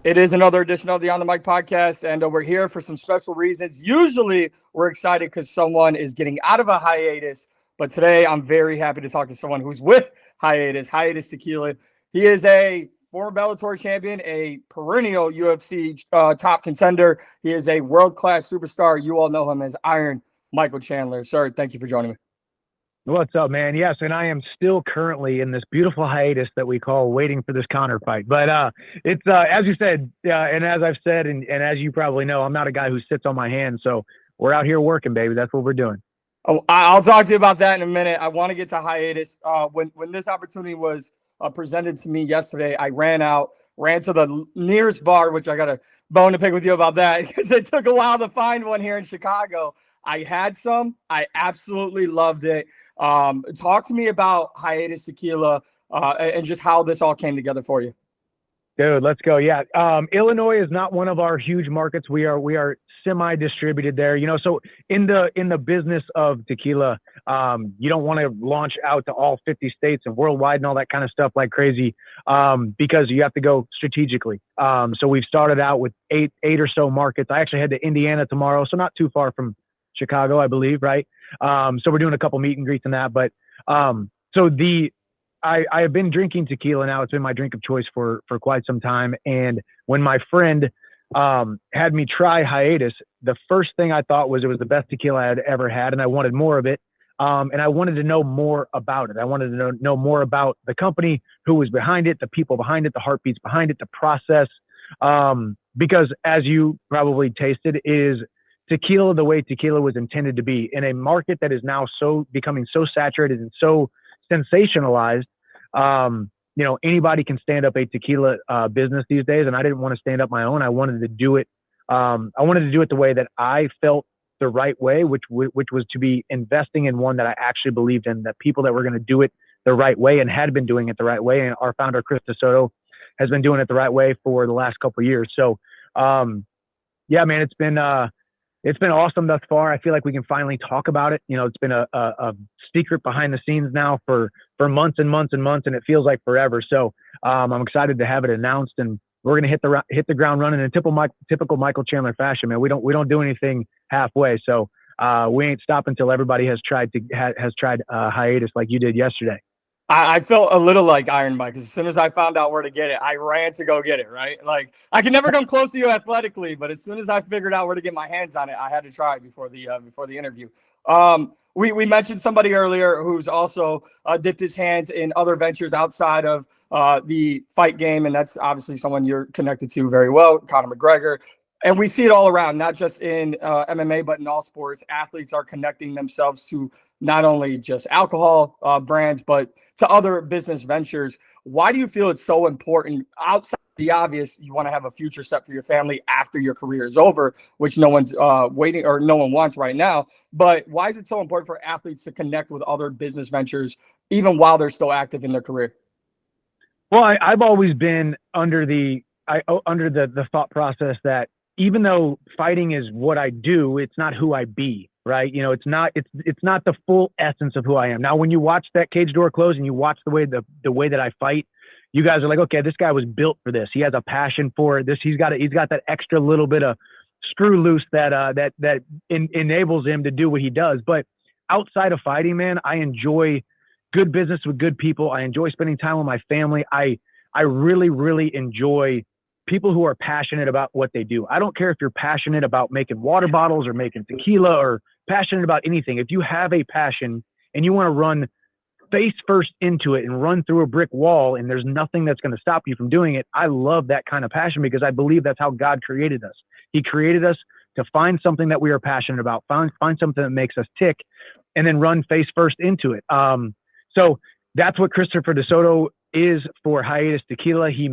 It is another edition of the On the Mic podcast, and we're here for some special reasons. Usually, we're excited because someone is getting out of a hiatus, but today I'm very happy to talk to someone who's with Hiatus Tequila. He is a former Bellator champion, a perennial UFC top contender. He is a world-class superstar. You all know him as Iron Michael Chandler. Sir, thank you for joining me. What's up, man? Yes, and I am still currently in this beautiful hiatus that we call waiting for this Conor fight. But it's as you said, and as I've said, and as you probably know, I'm not a guy who sits on my hands. So we're out here working, baby. That's what we're doing. Oh, I'll talk to you about that in a minute. I want to get to hiatus. When this opportunity was presented to me yesterday, I ran to the nearest bar, which I got a bone to pick with you about that because it took a while to find one here in Chicago. I had some. I absolutely loved it. Talk to me about Hiatus Tequila and just how this all came together for you. Dude, let's go. Yeah. Illinois is not one of our huge markets. We are semi-distributed there, so in the business of tequila, you don't want to launch out to all 50 states and worldwide and all that kind of stuff like crazy, because you have to go strategically. So we've started out with eight or so markets. I actually head to Indiana tomorrow, so not too far from Chicago, I believe, right? So we're doing a couple meet and greets and that, but I have been drinking tequila now. It's been my drink of choice for quite some time. And when my friend had me try Hiatus, the first thing I thought was it was the best tequila I had ever had, and I wanted more of it. And I wanted to know more about it. I wanted to know more about the company, who was behind it, the people behind it, the heartbeats behind it, the process. Because as you probably tasted, is tequila the way tequila was intended to be in a market that is now becoming so saturated and so sensationalized. Anybody can stand up a tequila business these days, and I didn't want to stand up my own. I wanted to do it. I wanted to do it the way that I felt the right way, which was to be investing in one that I actually believed in, that people that were going to do it the right way and had been doing it the right way. And our founder, Chris DeSoto, has been doing it the right way for the last couple of years. So, yeah, man, it's been awesome thus far. I feel like we can finally talk about it. It's been a secret behind the scenes now for months and months and months, and it feels like forever. So I'm excited to have it announced, and we're going to hit the ground running in typical Michael Chandler fashion, man. We don't do anything halfway. So we ain't stopping until everybody has tried hiatus like you did yesterday. I felt a little like Iron Mike because as soon as I found out where to get it, I ran to go get it, right? Like, I can never come close to you athletically, but as soon as I figured out where to get my hands on it, I had to try it before the interview. We mentioned somebody earlier who's also dipped his hands in other ventures outside of the fight game, and that's obviously someone you're connected to very well, Conor McGregor. And we see it all around, not just in MMA, but in all sports. Athletes are connecting themselves to not only just alcohol brands, but to other business ventures. Why do you feel it's so important, outside the obvious, you want to have a future set for your family after your career is over, which no one's waiting or no one wants right now, but why is it so important for athletes to connect with other business ventures even while they're still active in their career? Well, I've always been under the thought process that even though fighting is what I do, it's not who I be. Right. It's not the full essence of who I am. Now, when you watch that cage door close and you watch the way that I fight, you guys are like, okay, this guy was built for this. He has a passion for this. He's got that extra little bit of screw loose that enables him to do what he does. But outside of fighting, man, I enjoy good business with good people. I enjoy spending time with my family. I really, really enjoy people who are passionate about what they do. I don't care if you're passionate about making water bottles or making tequila or passionate about anything. If you have a passion and you want to run face first into it and run through a brick wall and there's nothing that's going to stop you from doing it, I love that kind of passion because I believe that's how God created us. He created us to find something that we are passionate about, find something that makes us tick, and then run face first into it. So that's what Christopher DeSoto is for Hiatus Tequila. He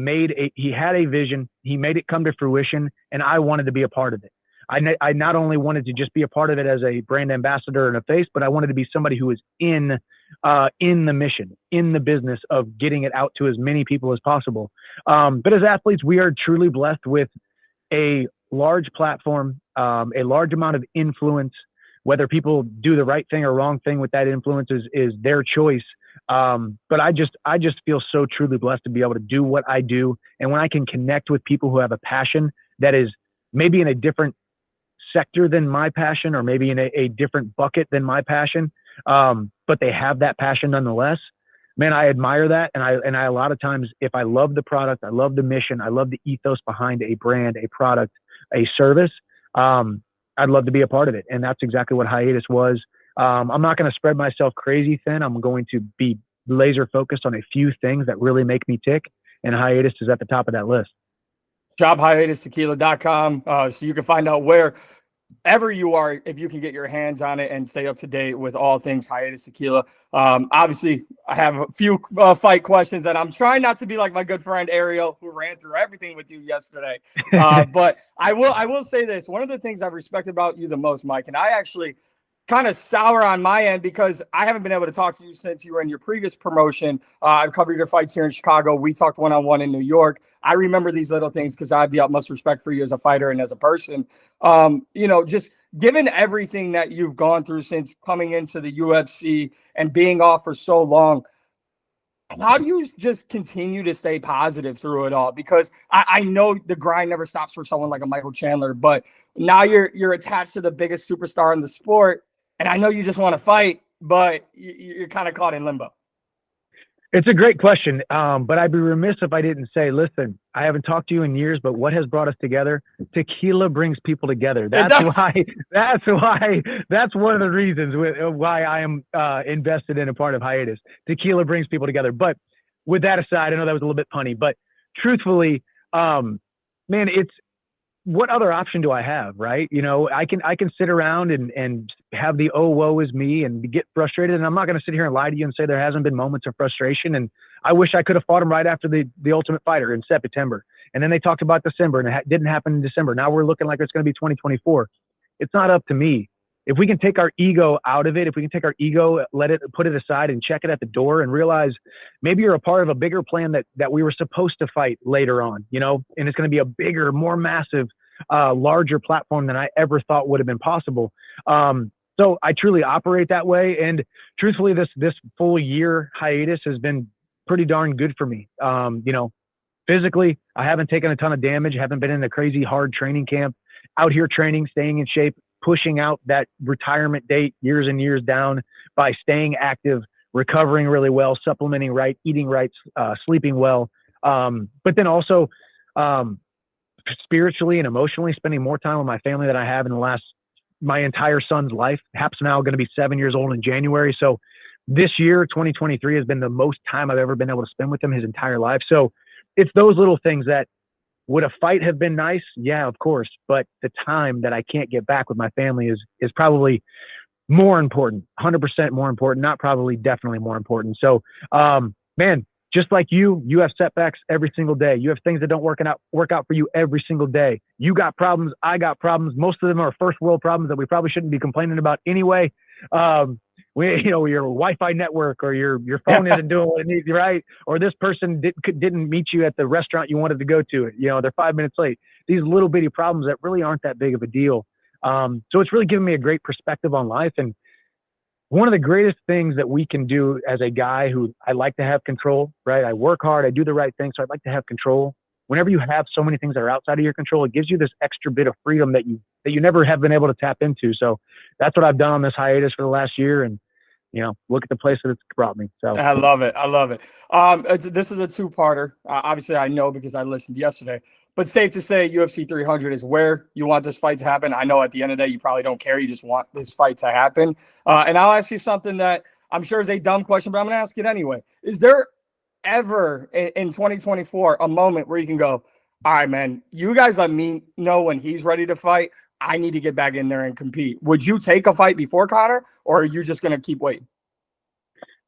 had a vision, he made it come to fruition, and I wanted to be a part of it. I not only wanted to just be a part of it as a brand ambassador and a face, but I wanted to be somebody who was in the mission, in the business of getting it out to as many people as possible. But as athletes, we are truly blessed with a large platform, a large amount of influence. Whether people do the right thing or wrong thing with that influence is their choice. But I just feel so truly blessed to be able to do what I do. And when I can connect with people who have a passion that is maybe in a different sector than my passion, or maybe in a different bucket than my passion, but they have that passion nonetheless, man, I admire that. And I a lot of times, if I love the product, I love the mission, I love the ethos behind a brand, a product, a service, I'd love to be a part of it. And that's exactly what Hiatus was. I'm not going to spread myself crazy thin. I'm going to be laser focused on a few things that really make me tick. And Hiatus is at the top of that list. Shop hiatustequila.com, so you can find out wherever you are, if you can get your hands on it and stay up to date with all things Hiatus Tequila. Obviously, I have a few fight questions that I'm trying not to be like my good friend Ariel, who ran through everything with you yesterday. But I will say this. One of the things I've respected about you the most, Mike, and I actually kind of sour on my end because I haven't been able to talk to you since you were in your previous promotion. I've covered your fights here in Chicago. We talked one-on-one in New York. I remember these little things because I have the utmost respect for you as a fighter and as a person. Just given everything that you've gone through since coming into the UFC and being off for so long, how do you just continue to stay positive through it all? Because I know the grind never stops for someone like a Michael Chandler, but now you're attached to the biggest superstar in the sport. And I know you just want to fight, but you're kind of caught in limbo. It's a great question, but I'd be remiss if I didn't say, listen, I haven't talked to you in years, but what has brought us together? Tequila brings people together. That's one of the reasons why I am invested in a part of Hiatus. Tequila brings people together. But with that aside, I know that was a little bit punny, but truthfully, man, it's, what other option do I have, right? I can sit around and have the woe is me and get frustrated. And I'm not going to sit here and lie to you and say there hasn't been moments of frustration. And I wish I could have fought him right after the Ultimate Fighter in September. And then they talked about December, and it didn't happen in December. Now we're looking like it's going to be 2024. It's not up to me. If we can take our ego out of it, if we can take our ego, put it aside and check it at the door and realize maybe you're a part of a bigger plan that we were supposed to fight later on, and it's going to be a bigger, more massive, larger platform than I ever thought would have been possible. So I truly operate that way. And truthfully, this full year hiatus has been pretty darn good for me. Physically, I haven't taken a ton of damage, haven't been in a crazy hard training camp, out here training, staying in shape, pushing out that retirement date years and years down by staying active, recovering really well, supplementing right, eating right, sleeping well. But then also spiritually and emotionally spending more time with my family than I have in my entire son's life. Hap's now going to be 7 years old in January. So this year, 2023, has been the most time I've ever been able to spend with him his entire life. So it's those little things that, would a fight have been nice? Yeah, of course. But the time that I can't get back with my family is probably more important, 100% more important, not probably, definitely more important. So, man, just like you have setbacks every single day. You have things that don't work out for you every single day. You got problems. I got problems. Most of them are first world problems that we probably shouldn't be complaining about anyway. Your Wi-Fi network or your phone isn't doing what it needs, right? Or this person didn't meet you at the restaurant you wanted to go to. They're 5 minutes late. These little bitty problems that really aren't that big of a deal. So it's really given me a great perspective on life. And one of the greatest things that we can do as a guy who I like to have control, right? I work hard, I do the right thing, so I'd like to have control. Whenever you have so many things that are outside of your control, it gives you this extra bit of freedom that you never have been able to tap into. So that's what I've done on this hiatus for the last year. And, look at the place that it's brought me. So I love it. This is a two-parter. Obviously, I know because I listened yesterday. But safe to say UFC 300 is where you want this fight to happen. I know at the end of the day, you probably don't care. You just want this fight to happen. And I'll ask you something that I'm sure is a dumb question, but I'm going to ask it anyway. Is there ever in 2024 a moment where you can go, all right, man, you guys let me know when he's ready to fight. I need to get back in there and compete. Would you take a fight before Conor, or are you just going to keep waiting?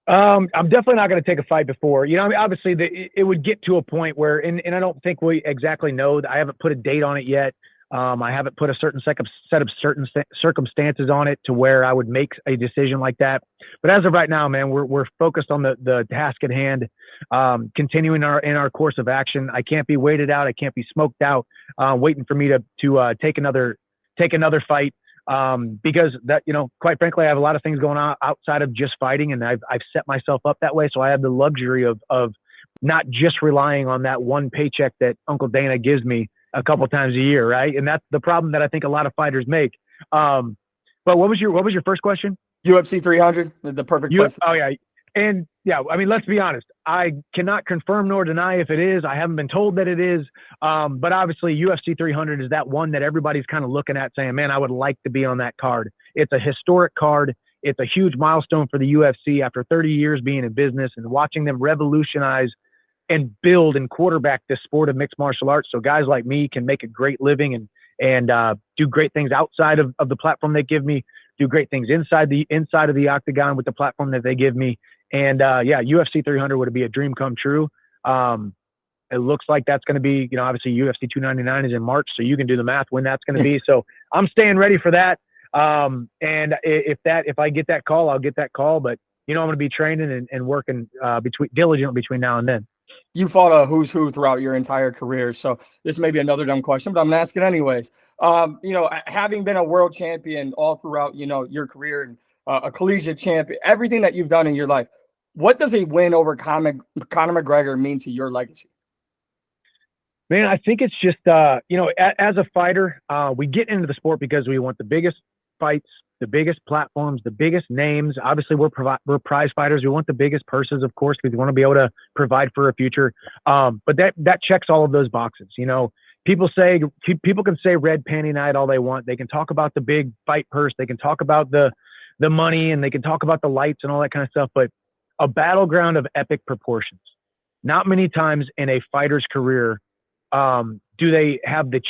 I'm definitely not going to take a fight before. Obviously, it would get to a point where, and I don't think we exactly know. I haven't put a date on it yet. I haven't put a certain set of certain circumstances on it to where I would make a decision like that. But as of right now, man, we're focused on the task at hand, continuing in our course of action. I can't be waited out. I can't be smoked out, waiting for me to take another fight. because that, quite frankly, I have a lot of things going on outside of just fighting, and I've set myself up that way. So I have the luxury of not just relying on that one paycheck that Uncle Dana gives me a couple times a year. Right. And that's the problem that I think a lot of fighters make. But what was your first question? UFC 300, the perfect place. Oh yeah. And yeah, I mean, let's be honest. I cannot confirm nor deny if it is. I haven't been told that it is. But obviously UFC 300 is that one that everybody's kind of looking at saying, man, I would like to be on that card. It's a historic card. It's a huge milestone for the UFC after 30 years being in business and watching them revolutionize and build and quarterback this sport of mixed martial arts. So guys like me can make a great living and do great things outside of the platform they give me, do great things inside of the octagon with the platform that they give me. And yeah, UFC 300 would be a dream come true. It looks like that's going to be, obviously UFC 299 is in March, so you can do the math when that's going to be. So I'm staying ready for that. And if I get that call, I'll get that call. But I'm going to be training and working diligently between now and then. You fought a who's who throughout your entire career, so this may be another dumb question, but I'm gonna ask it anyways. Having been a world champion all throughout, your career and a collegiate champion, everything that you've done in your life, what does a win over Conor McGregor mean to your legacy? Man, I think it's just, as a fighter, we get into the sport because we want the biggest fights, the biggest platforms, the biggest names. Obviously, we're prize fighters. We want the biggest purses, of course, because we want to be able to provide for a future. But that checks all of those boxes. People can say red panty night all they want. They can talk about the big fight purse. They can talk about the money, and they can talk about the lights and all that kind of stuff. But a battleground of epic proportions. Not many times in a fighter's career do they have the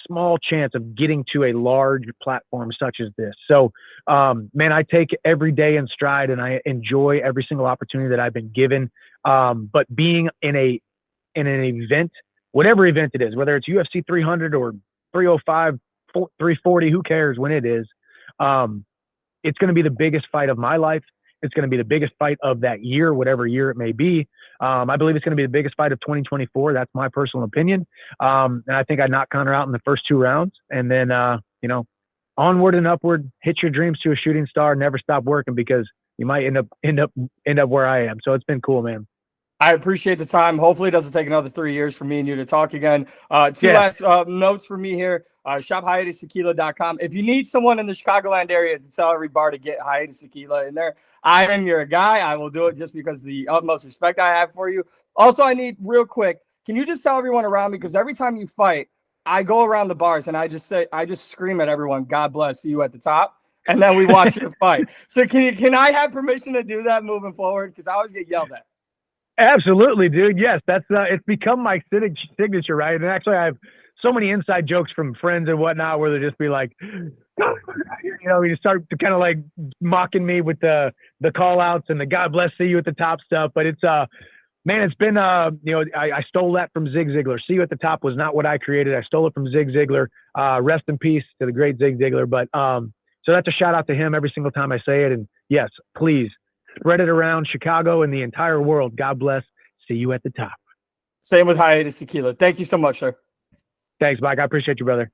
small chance of getting to a large platform such as this. So, man, I take every day in stride, and I enjoy every single opportunity that I've been given. But being in an event, whatever event it is, whether it's UFC 300 or 305, 340, who cares when it is, it's going to be the biggest fight of my life. It's going to be the biggest fight of that year, whatever year it may be. I believe it's going to be the biggest fight of 2024. That's my personal opinion. And I think I knocked Conor out in the first 2 rounds. And then, onward and upward, hit your dreams to a shooting star, never stop working, because you might end up where I am. So it's been cool, man. I appreciate the time. Hopefully it doesn't take another 3 years for me and you to talk again. Two last notes for me here. Shop HiatusTequila.com. If you need someone in the Chicagoland area to tell every bar to get Hiatus Tequila in there, I am your guy. I will do it just because of the utmost respect I have for you. Also, I need real quick, can you just tell everyone around me, because every time you fight, I go around the bars and I just scream at everyone, God bless, see you at the top. And then we watch you fight. So can I have permission to do that moving forward? Because I always get yelled at. Absolutely, dude. Yes, that's it's become my signature, right? And actually, I have so many inside jokes from friends and whatnot where they just be like, you start to kind of like mocking me with the call outs and the God bless, see you at the top stuff. But it's man, it's been I stole that from Zig Ziglar. See you at the top was not what I created. I stole it from Zig Ziglar. Rest in peace to the great Zig Ziglar. But so that's a shout out to him every single time I say it. And yes, please spread it around Chicago and the entire world. God bless. See you at the top. Same with Hiatus Tequila. Thank you so much, sir. Thanks, Mike. I appreciate you, brother.